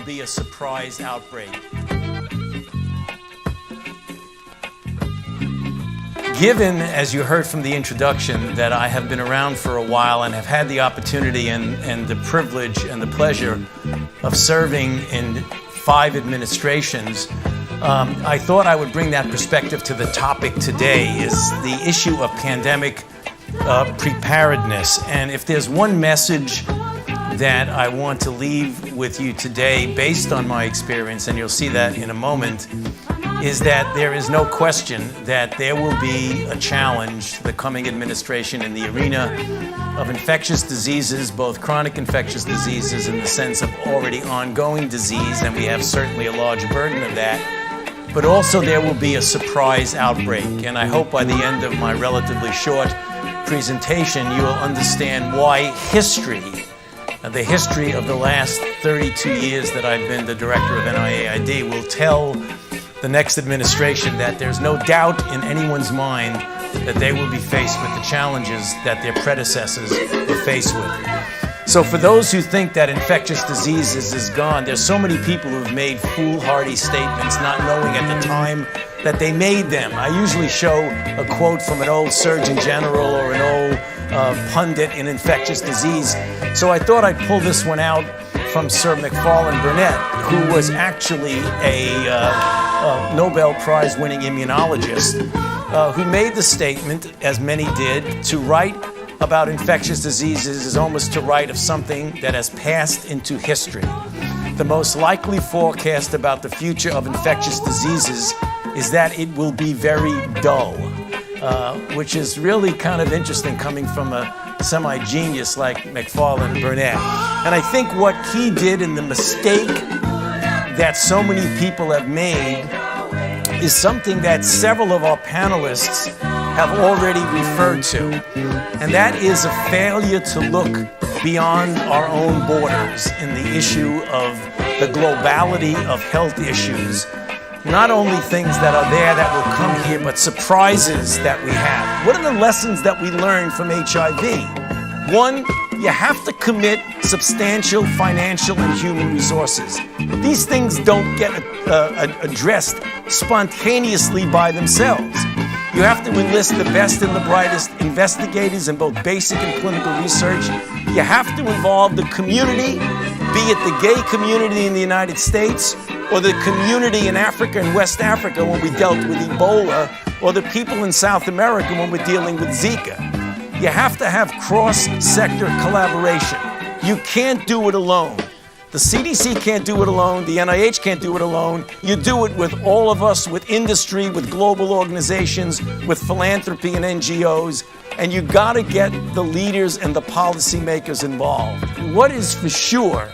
be a surprise outbreak. Given, as you heard from the introduction, that I have been around for a while and have had the opportunity and the privilege and the pleasure of serving in 5 administrations, I thought I would bring that perspective to the topic today, is the issue of pandemic preparedness. And if there's one message that I want to leave with you today based on my experience, and you'll see that in a moment, is that there is no question that there will be a challenge to the coming administration in the arena of infectious diseases, both chronic infectious diseases in the sense of already ongoing disease, and we have certainly a large burden of that, but also there will be a surprise outbreak. And I hope by the end of my relatively short presentation, you will understand why history, the history of the last 32 years that I've been the director of NIAID, will tell the next administration that there's no doubt in anyone's mind that they will be faced with the challenges that their predecessors were faced with. So for those who think that infectious diseases is gone, there's so many people who have made foolhardy statements not knowing at the time that they made them. I usually show a quote from an old Surgeon General or an old pundit in infectious disease. So I thought I'd pull this one out from Sir Macfarlane Burnet, who was actually a Nobel Prize winning immunologist, who made the statement, as many did, to write about infectious diseases is almost to write of something that has passed into history. The most likely forecast about the future of infectious diseases is that it will be very dull, which is really kind of interesting coming from a semi-genius like Macfarlane Burnet. And I think what he did, and the mistake that so many people have made, is something that several of our panelists have already referred to, and that is a failure to look beyond our own borders in the issue of the globality of health issues. Not only things that are there that will come here, but surprises that we have. What are the lessons that we learned from HIV? One, you have to commit substantial financial and human resources. These things don't get addressed spontaneously by themselves. You have to enlist the best and the brightest investigators in both basic and clinical research. You have to involve the community, be it the gay community in the United States, or the community in Africa and West Africa when we dealt with Ebola, or the people in South America when we're dealing with Zika. You have to have cross-sector collaboration. You can't do it alone. The CDC can't do it alone. The NIH can't do it alone. You do it with all of us, with industry, with global organizations, with philanthropy and NGOs, and you gotta get the leaders and the policymakers involved. What is for sure,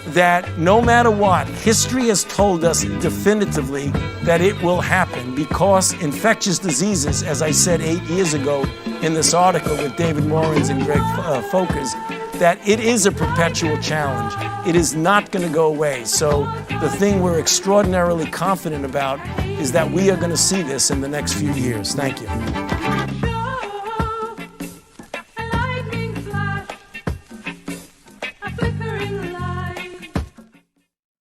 that no matter what, history has told us definitively that it will happen, because infectious diseases, as I said 8 years ago in this article with David Morins and Greg Fokers, that it is a perpetual challenge. It is not going to go away. So the thing we're extraordinarily confident about is that we are going to see this in the next few years. Thank you.